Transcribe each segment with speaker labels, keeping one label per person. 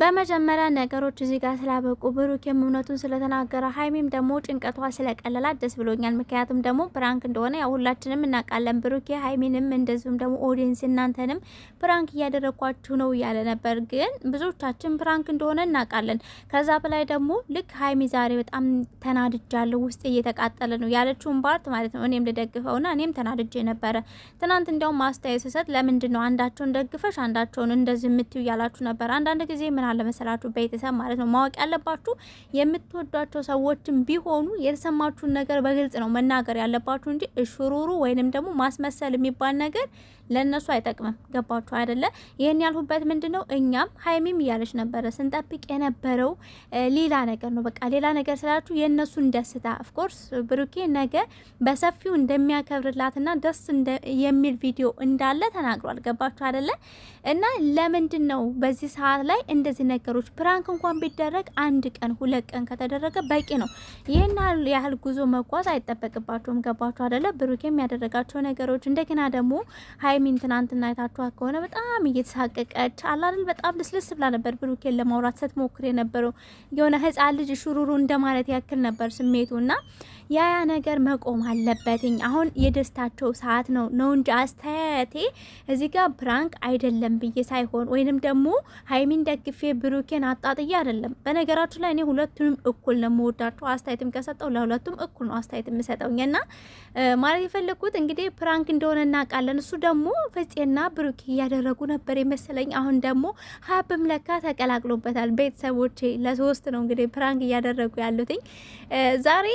Speaker 1: በመጀመሪያ ነገሮች እዚህ ጋር ስላበቁ ብሩኬም እውነቱን ስለተናገረ ሀይሚም ደግሞ ጭንቀቷ ስለቀለላት ደስ ብሎኛል። ምክንያቱም ደግሞ ፕራንክ እንደሆነ ያው ሁላችንም እናውቃለን። ብሩኬ ሀይሚንም እንደዚሁም ደግሞ ኦዲየንስ እናንተንም ፕራንክ እያደረኳችሁ ነው እያለ ነበር። ግን ብዙዎቻችን ፕራንክ እንደሆነ እናውቃለን። ከዛ በላይ ደግሞ ልክ ሀይሚ ዛሬ በጣም ተናድጃለሁ፣ ውስጥ እየተቃጠለ ነው ያለችውን ፓርት ማለት ነው እኔም ልደግፈውና እኔም ተናድጄ ነበረ። ትናንት እንዲያውም ማስተያየት ሰሰት ለምንድን ነው አንዳቸውን ደግፈሽ አንዳቸውን እንደዚህ የምትዩ እያላችሁ ነበር። አንዳንድ ጊዜ ምን አለ መሰላችሁ ቤተሰብ ማለት ነው ማወቅ ያለባችሁ የምትወዷቸው ሰዎችን ቢሆኑ የተሰማችሁን ነገር በግልጽ ነው መናገር ያለባችሁ እንጂ እሽሩሩ ወይንም ደግሞ ማስመሰል የሚባል ነገር ለነሱ አይጠቅምም። ገባችሁ አይደለ? ይሄን ያልሁበት ምንድነው እኛም ሀይሚም እያለች ነበረ ስንጠብቅ የነበረው ሌላ ነገር ነው። በቃ ሌላ ነገር ስላችሁ የነሱን ደስታ ኦፍ ኮርስ ብሩኬ ነገ በሰፊው እንደሚያከብርላትና ደስ የሚል ቪዲዮ እንዳለ ተናግሯል። ገባችሁ አይደለ? እና ለምንድን ነው በዚህ ሰዓት ላይ እንደዚህ ነገሮች ፕራንክ እንኳን ቢደረግ አንድ ቀን ሁለት ቀን ከተደረገ በቂ ነው። ይሄን ያህል ጉዞ መጓዝ አይጠበቅባቸውም። ገባችሁ አይደለ? ብሩኬም ያደረጋቸው ነገሮች እንደገና ደግሞ ሀይሚን ትናንትና አይታችኋት ከሆነ በጣም እየተሳቀቀች አላልን በጣም ልስልስ ብላ ነበር ብሩኬን ለማውራት ስትሞክር የነበረው የሆነ ህፃን ልጅ ሹሩሩ እንደማለት ያክል ነበር ስሜቱና ያ ነገር መቆም አለበትኝ። አሁን የደስታቸው ሰዓት ነው እንጂ አስተያየቴ እዚህ ጋር ፕራንክ አይደለም ብዬ ሳይሆን ወይንም ደግሞ ሀይሚን ደግፌ ብሩኬን አጣጥዬ አይደለም። በነገራችሁ ላይ እኔ ሁለቱንም እኩል ነው የምወዳቸው። አስተያየትም ከሰጠው ለሁለቱም እኩል ነው አስተያየት የምሰጠውና ማለት የፈለኩት እንግዲህ ፕራንክ እንደሆነ እናውቃለን። እሱ ደግሞ ፍፄና ብሩኬ እያደረጉ ነበር የመሰለኝ። አሁን ደግሞ ሀብም ለካ ተቀላቅሎበታል። ቤተሰቦቼ ለሶስት ነው እንግዲህ ፕራንክ እያደረጉ ያሉትኝ ዛሬ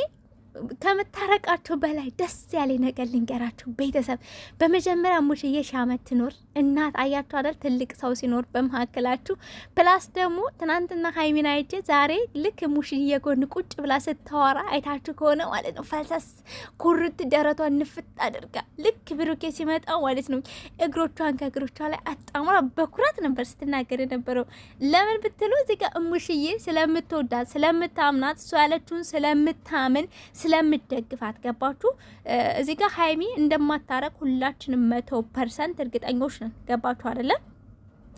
Speaker 1: ከምታረቃቸው በላይ ደስ ያለ ነገር ልንገራችሁ ቤተሰብ። በመጀመሪያ ሙሽዬ ሻመት ትኖር እናት አያችሁ አይደል? ትልቅ ሰው ሲኖር በመካከላችሁ። ፕላስ ደግሞ ትናንትና ሀይሚን አይቼ ዛሬ ልክ ሙሽዬ ጎን ቁጭ ብላ ስታወራ አይታችሁ ከሆነ ማለት ነው ፈልሰስ ኩርት ደረቷን ንፍጥ አድርጋ ልክ ብሩኬ ሲመጣ ማለት ነው እግሮቿን ከእግሮቿ ላይ አጣምራ በኩራት ነበር ስትናገር የነበረው። ለምን ብትሉ እዚህ ጋር ሙሽዬ ስለምትወዳት ስለምታምናት እሷ ያለችውን ስለምታምን ስለምትደግፋት ገባችሁ። እዚህ ጋር ሀይሚ እንደማታረቅ ሁላችንም 100% እርግጠኞች ነን። ገባችሁ አይደለም?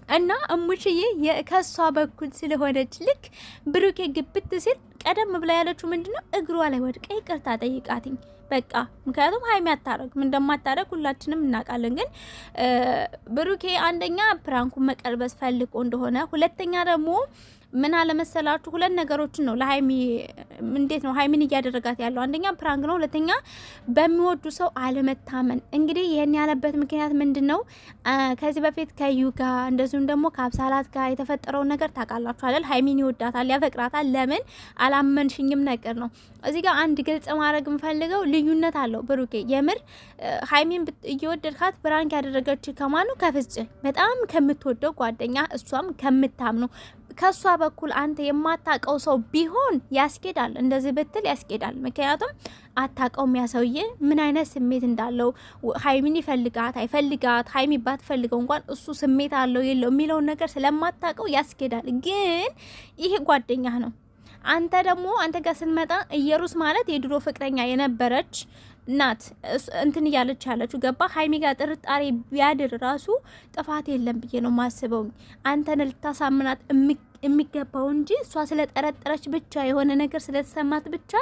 Speaker 1: እና እሙሽዬ ከሷ በኩል ስለሆነች ልክ ብሩኬ ግብት ሲል ቀደም ብላ ያለችው ምንድነው እግሯ ላይ ወድቀ ይቅርታ ጠይቃትኝ በቃ። ምክንያቱም ሀይሚ አታረግም እንደማታረግ ሁላችንም እናውቃለን። ግን ብሩኬ አንደኛ ፕራንኩን መቀልበስ ፈልጎ እንደሆነ፣ ሁለተኛ ደግሞ ምን አለመሰላችሁ ሁለት ነገሮችን ነው ለሀይሚ እንዴት ነው ሀይሚን እያደረጋት ያለው። አንደኛ ፕራንክ ነው፣ ሁለተኛ በሚወዱ ሰው አለመታመን። እንግዲህ ይሄን ያለበት ምክንያት ምንድነው? ከዚህ በፊት ከዩ ጋር እንደዚሁም ደግሞ ከአብሳላት ጋር የተፈጠረውን ነገር ታውቃላችሁ አይደል? ሀይሚን ይወዳታል፣ ያፈቅራታል። ለምን አላመንሽኝም ነገር ነው። እዚህ ጋር አንድ ግልጽ ማድረግ የምፈልገው ልዩነት አለው። ብሩኬ የምር ሀይሚን እየወደድካት ፕራንክ ያደረገች ከማኑ ከፍጽ በጣም ከምትወደው ጓደኛ እሷም ከምታምነው ከሷ በኩል አንተ የማታቀው ሰው ቢሆን ያስኬዳል፣ እንደዚህ ብትል ያስኬዳል። ምክንያቱም አታቀውም ያሰውዬ ምን አይነት ስሜት እንዳለው ሀይሚን ይፈልጋት አይፈልጋት፣ ሀይሚ ባትፈልገው እንኳን እሱ ስሜት አለው የለው የሚለውን ነገር ስለማታቀው ያስኬዳል። ግን ይሄ ጓደኛ ነው። አንተ ደግሞ አንተ ጋር ስንመጣ እየሩስ ማለት የድሮ ፍቅረኛ የነበረች ናት እንትን እያለች ያለችው ገባ። ሀይሚ ጋር ጥርጣሬ ቢያድር ራሱ ጥፋት የለም ብዬ ነው ማስበው። አንተን ልታሳምናት የሚገባው እንጂ እሷ ስለጠረጠረች ብቻ የሆነ ነገር ስለተሰማት ብቻ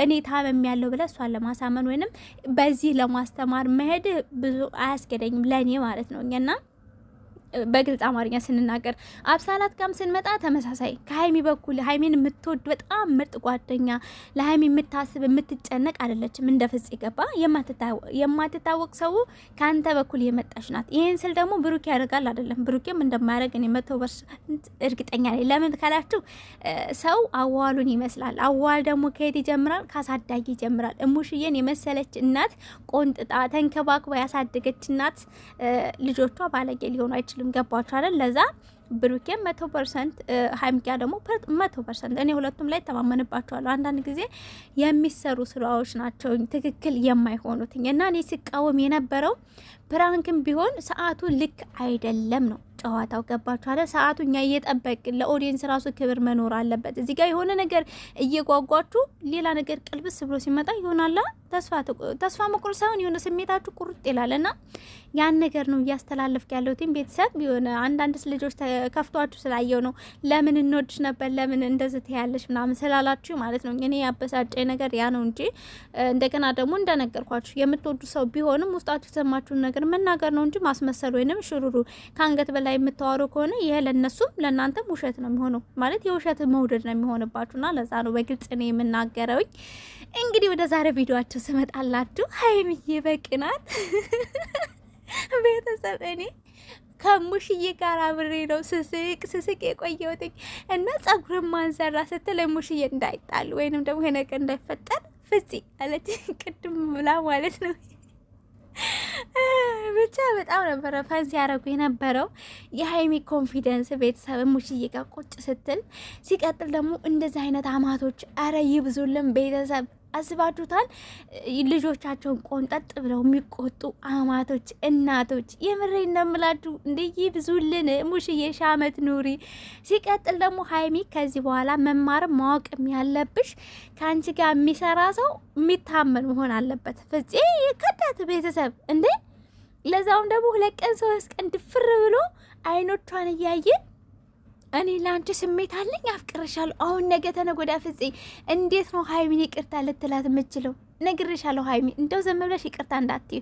Speaker 1: እኔ ታመም ያለው ብለ እሷን ለማሳመን ወይንም በዚህ ለማስተማር መሄድ ብዙ አያስገደኝም ለኔ ማለት ነው። እኛና በግልጽ አማርኛ ስንናገር አብሳላት ጋም ስንመጣ ተመሳሳይ ከሀይሚ በኩል ሀይሚን የምትወድ በጣም ምርጥ ጓደኛ ለሀይሚ የምታስብ የምትጨነቅ አይደለችም። እንደ ፍጽ ገባ የማትታወቅ ሰው ከአንተ በኩል የመጣች ናት። ይህን ስል ደግሞ ብሩክ ያደርጋል አይደለም፣ ብሩክም እንደማያደርግ እኔ 100% እርግጠኛ ነኝ። ለምን ካላችሁ ሰው አዋሉን ይመስላል። አዋል ደግሞ ከየት ይጀምራል? ካሳዳጊ ይጀምራል። እሙሽዬን የመሰለች እናት ቆንጥጣ ተንከባክባ ያሳደገች እናት ልጆቿ ባለጌ ሊሆኑ አይችልም። ገባችሁ አይደል? ለዛ ብሩኬም 100% ሀይሚያ ደግሞ 100% እኔ ሁለቱም ላይ ተማመንባቸዋለሁ። አንዳንድ ጊዜ የሚሰሩ ስራዎች ናቸው ትክክል የማይሆኑት እና እኔ ሲቃወም የነበረው ፕራንክም ቢሆን ሰዓቱ ልክ አይደለም ነው። ጨዋታው። ገባችሁ አይደል? ሰዓቱ እኛ እየጠበቅን ለኦዲየንስ ራሱ ክብር መኖር አለበት። እዚህ ጋር የሆነ ነገር እየጓጓችሁ ሌላ ነገር ቅልብስ ብሎ ሲመጣ ይሆናላ ተስፋ መቁረጥ ሳይሆን የሆነ ስሜታችሁ ቁርጥ ይላልና ያን ነገር ነው እያስተላለፍክ ያለው። ቤተሰብ የሆነ አንዳንድ ልጆች ከፍቷችሁ ስላየው ነው ለምን እንወድሽ ነበር ለምን እንደዚህ ትያለሽ ምናምን ስላላችሁ ማለት ነው። እኔ ያበሳጨኝ ነገር ያ ነው እንጂ እንደገና ደግሞ እንደነገርኳችሁ የምትወዱ ሰው ቢሆንም ውስጣችሁ የተሰማችሁን ነገር መናገር ነው እንጂ ማስመሰል ወይንም ሽሩሩ ከአንገት በላይ የምታወሩ ከሆነ ይሄ ለነሱም ለእናንተም ውሸት ነው የሚሆነው። ማለት የውሸት መውደድ ነው የሚሆንባችሁና ለዛ ነው በግልጽ ነው የምናገረውኝ። እንግዲህ ወደ ዛሬ ቪዲዮአችሁ ስመጣላችሁ ሀይሚዬ በቅናት ቤተሰብ እኔ ከሙሽዬ ጋር አብሬ ነው ስስቅ የቆየሁት እና ጸጉርን ማንሰራ ስትል ሙሽዬ እንዳይጣሉ ወይንም ደግሞ ነገር እንዳይፈጠር ፍጺ አለች ቅድም ብላ ማለት ነው። ብቻ በጣም ነበረ ፈን ሲያደርጉ የነበረው የሀይሚ ኮንፊደንስ ቤተሰብ ሙሽዬ ጋር ቁጭ ስትል። ሲቀጥል ደግሞ እንደዚህ አይነት አማቶች አረ ይብዙልን ቤተሰብ። አስባችሁታል? ልጆቻቸውን ቆንጠጥ ብለው የሚቆጡ አማቶች፣ እናቶች የምሬ እንደምላችሁ እንደይ ብዙልን ሙሽዬ ሻመት ኑሪ። ሲቀጥል ደግሞ ሀይሚ ከዚህ በኋላ መማር ማወቅም ያለብሽ ከአንቺ ጋር የሚሰራ ሰው የሚታመን መሆን አለበት። ፍፄ ከዳት ቤተሰብ እንዴ! ለዛውም ደግሞ 2 ቀን 3 ቀን ድፍር ብሎ አይኖቿን እያየ እኔ ላንቺ ስሜት አለኝ አፍቅርሻለሁ። አሁን ነገ ተነገ ወዲያ ፍፄ እንዴት ነው ሀይሚን ይቅርታ ልትላት የምችለው? ነግሬሻለሁ ሀይሚ እንደው ዘም ብለሽ ይቅርታ እንዳትዪ።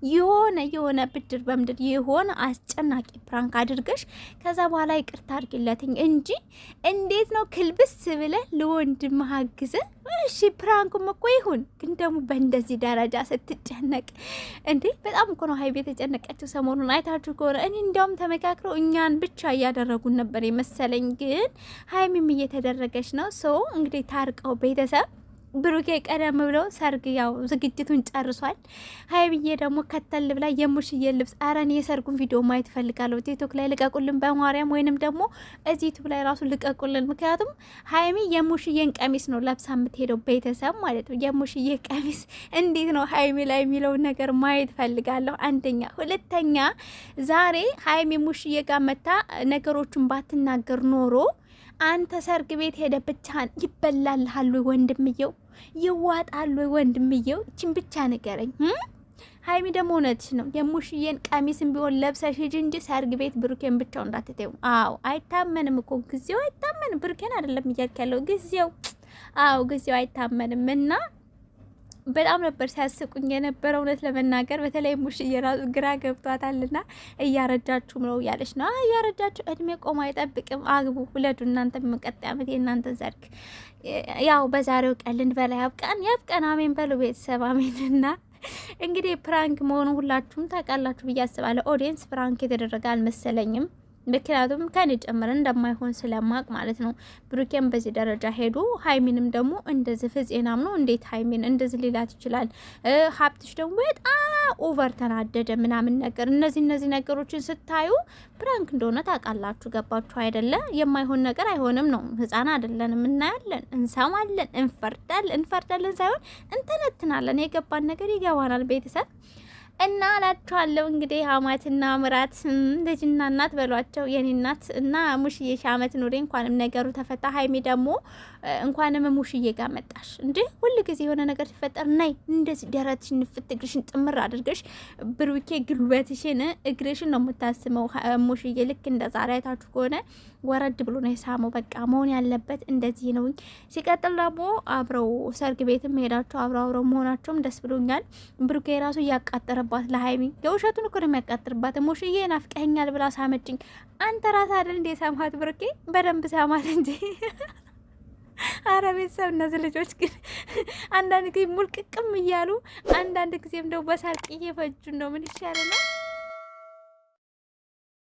Speaker 1: የሆነ ብድር በምድር የሆነ አስጨናቂ ፕራንክ አድርገሽ ከዛ በኋላ ይቅርታ አድርጊለትኝ እንጂ እንዴት ነው ክልብስ ብለ ለወንድም ማግዘ? እሺ ፕራንኩም እኮ ይሁን፣ ግን ደግሞ በእንደዚህ ደረጃ ስትጨነቅ እንዴ! በጣም እኮ ነው ሀይሚ የተጨነቀችው ሰሞኑን አይታችሁ ከሆነ። እኔ እንዲያውም ተመካክረው እኛን ብቻ እያደረጉን ነበር የመሰለኝ፣ ግን ሀይሚም እየተደረገች ነው። ሰው እንግዲህ ታርቀው ቤተሰብ ብሩኬ ቀደም ብለው ሰርግ ያው ዝግጅቱን ጨርሷል። ሀይሚዬ ደግሞ ከተል ብላ የሙሽዬ ልብስ አረን የሰርጉን ቪዲዮ ማየት ፈልጋለሁ። ቲክቶክ ላይ ልቀቁልን በማርያም ወይንም ደግሞ እዚህ ዩቲዩብ ላይ ራሱ ልቀቁልን። ምክንያቱም ሀይሚ የሙሽዬን ቀሚስ ነው ለብሳ የምትሄደው ቤተሰብ ማለት ነው። የሙሽዬ ቀሚስ እንዴት ነው ሀይሚ ላይ የሚለውን ነገር ማየት ፈልጋለሁ። አንደኛ፣ ሁለተኛ ዛሬ ሀይሚ ሙሽዬ ጋር መታ ነገሮችን ባትናገር ኖሮ አንተ ሰርግ ቤት ሄደ ብቻህን ይበላልሃል ወይ ወንድምየው? ይዋጣል ወይ ወንድምየው? እቺን ብቻ ንገረኝ። ሀይሚ ደግሞ እውነትሽ ነው። የሙሽዬን ቀሚስም ቢሆን ለብሰሽ ሂጂ እንጂ ሰርግ ቤት ብሩኬን ብቻው እንዳትተው። አዎ አይታመንም እኮ ጊዜው አይታመንም። ብሩኬን አይደለም እያልክ ያለው ጊዜው። አዎ ጊዜው አይታመንም እና በጣም ነበር ሲያስቁኝ የነበረው እውነት ለመናገር። በተለይ ሙሽዬ ራሱ ግራ ገብቷታልና እያረጃችሁም ነው እያለች ነው። እያረጃችሁ እድሜ ቆሞ አይጠብቅም። አግቡ፣ ውለዱ። እናንተ በቀጣይ ዓመት የእናንተ ዘርግ ያው በዛሬው ቀን ልንበላ ያብቃን። አሜን በሉ ቤተሰብ አሜንና እንግዲህ ፕራንክ መሆኑ ሁላችሁም ታውቃላችሁ ብዬ አስባለሁ። ኦዲየንስ ፕራንክ የተደረገ አልመሰለኝም። ምክንያቱም ከኔ ጨምረን እንደማይሆን ስለማቅ ማለት ነው። ብሩኬን በዚህ ደረጃ ሄዱ፣ ሀይሚንም ደግሞ እንደዚህ ፍፄናም ነው እንዴት ሀይሚን እንደዚህ ሊላት ይችላል? ሀብትሽ ደግሞ በጣም ኦቨር ተናደደ ምናምን ነገር። እነዚህ ነገሮችን ስታዩ ፕራንክ እንደሆነ ታውቃላችሁ። ገባችሁ አይደለ? የማይሆን ነገር አይሆንም ነው። ህፃን አይደለንም። እናያለን፣ እንሰማለን፣ እንፈርዳለን ሳይሆን እንተነትናለን። የገባን ነገር ይገባናል ቤተሰብ እና አላችኋለሁ እንግዲህ አማትና ምራት ልጅና እናት በሏቸው። የኔ እናት እና ሙሽዬ ሻመት ኑሪ። እንኳንም ነገሩ ተፈታ። ሀይሚ ደግሞ እንኳንም ሙሽዬ ጋር መጣሽ እንዴ! ሁሉ ጊዜ የሆነ ነገር ሲፈጠር ናይ እንደዚህ ደረትሽን ንፍት እግርሽን ጥምር አድርገሽ ብሩኬ ግልበትሽን እግርሽን ነው የምታስመው። ሙሽዬ ልክ እንደ ዛሬ አይታችሁ ከሆነ ወረድ ብሎ ነው የሳመው። በቃ መሆን ያለበት እንደዚህ ነው። ሲቀጥል ደግሞ አብረው ሰርግ ቤትም ሄዳቸው አብረው መሆናቸውም ደስ ብሎኛል። ብሩኬ ራሱ እያቃጠረባት ለሀይሚ የውሸቱን እኮ ነው የሚያቃጥርባት። ሙሽዬ ናፍቀኸኛል ብላ ሳመችኝ። አንተ ራስህ አይደል እንደ ሳማት? ብሩኬ በደንብ ሳማት እንጂ አረ ቤተሰብ እነዚህ ልጆች ግን አንዳንድ ጊዜ ሙልቅቅም እያሉ አንዳንድ ጊዜም ደግሞ በሳቅ እየፈጁ ነው። ምን ይሻለናል?